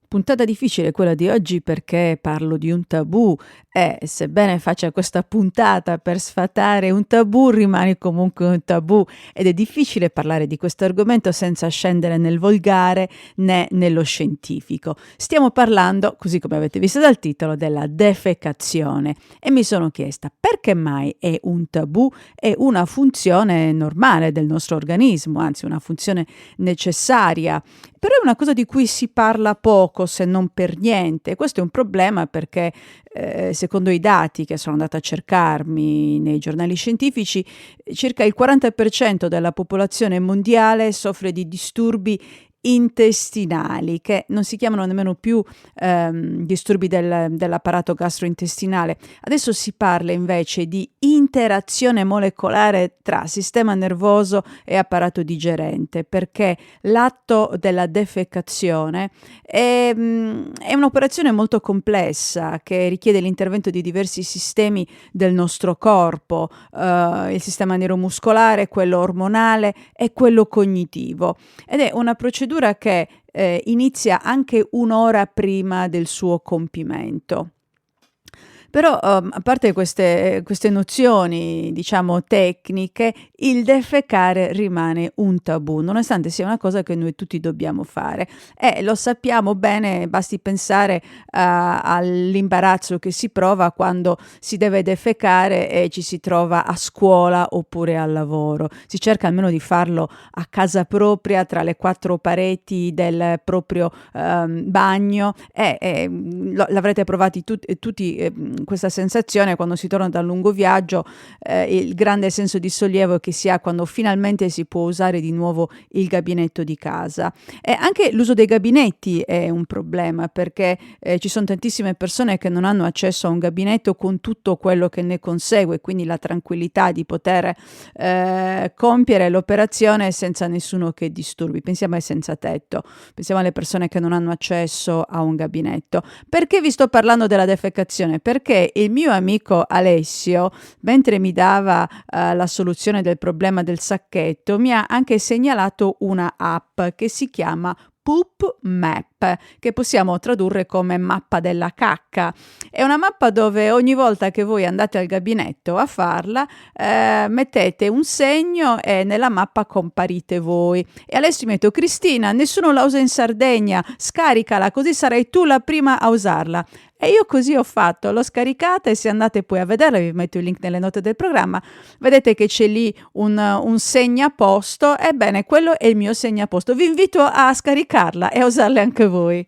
Puntata difficile quella di oggi perché parlo di un tabù e sebbene faccia questa puntata per sfatare un tabù, rimane comunque un tabù ed è difficile parlare di questo argomento senza scendere nel volgare né nello scientifico. Stiamo parlando, così come avete visto dal titolo, della defecazione e mi sono chiesta perché mai è un tabù, è una funzione normale del nostro organismo, anzi una funzione necessaria. Però è una cosa di cui si parla poco, se non per niente. Questo è un problema perché, secondo i dati che sono andata a cercarmi nei giornali scientifici, circa il 40% della popolazione mondiale soffre di disturbi intestinali, che non si chiamano nemmeno più disturbi dell'apparato gastrointestinale. Adesso si parla invece di interazione molecolare tra sistema nervoso e apparato digerente, perché l'atto della defecazione è un'operazione molto complessa che richiede l'intervento di diversi sistemi del nostro corpo, il sistema neuromuscolare, quello ormonale e quello cognitivo. Ed è una procedura che inizia anche un'ora prima del suo compimento. Però, a parte queste nozioni, diciamo, tecniche, il defecare rimane un tabù, nonostante sia una cosa che noi tutti dobbiamo fare. E lo sappiamo bene, basti pensare all'imbarazzo che si prova quando si deve defecare e ci si trova a scuola oppure al lavoro. Si cerca almeno di farlo a casa propria, tra le quattro pareti del proprio bagno l'avrete provati tutti questa sensazione quando si torna da un lungo viaggio, il grande senso di sollievo che si ha quando finalmente si può usare di nuovo il gabinetto di casa. E anche l'uso dei gabinetti è un problema perché ci sono tantissime persone che non hanno accesso a un gabinetto con tutto quello che ne consegue, quindi la tranquillità di poter compiere l'operazione senza nessuno che disturbi. Pensiamo ai senza tetto, pensiamo alle persone che non hanno accesso a un gabinetto. Perché vi sto parlando della defecazione? Perché il mio amico Alessio, mentre mi dava la soluzione del problema del sacchetto, mi ha anche segnalato una app che si chiama Poop Map, che possiamo tradurre come mappa della cacca. È una mappa dove ogni volta che voi andate al gabinetto a farla, mettete un segno e nella mappa comparite voi. E adesso mi metto: Cristina, nessuno la usa in Sardegna, scaricala così sarai tu la prima a usarla. E io così ho fatto, l'ho scaricata e se andate poi a vederla, vi metto il link nelle note del programma, vedete che c'è lì un segnaposto, ebbene quello è il mio segnaposto, vi invito a scaricarla e a usarla anche voi.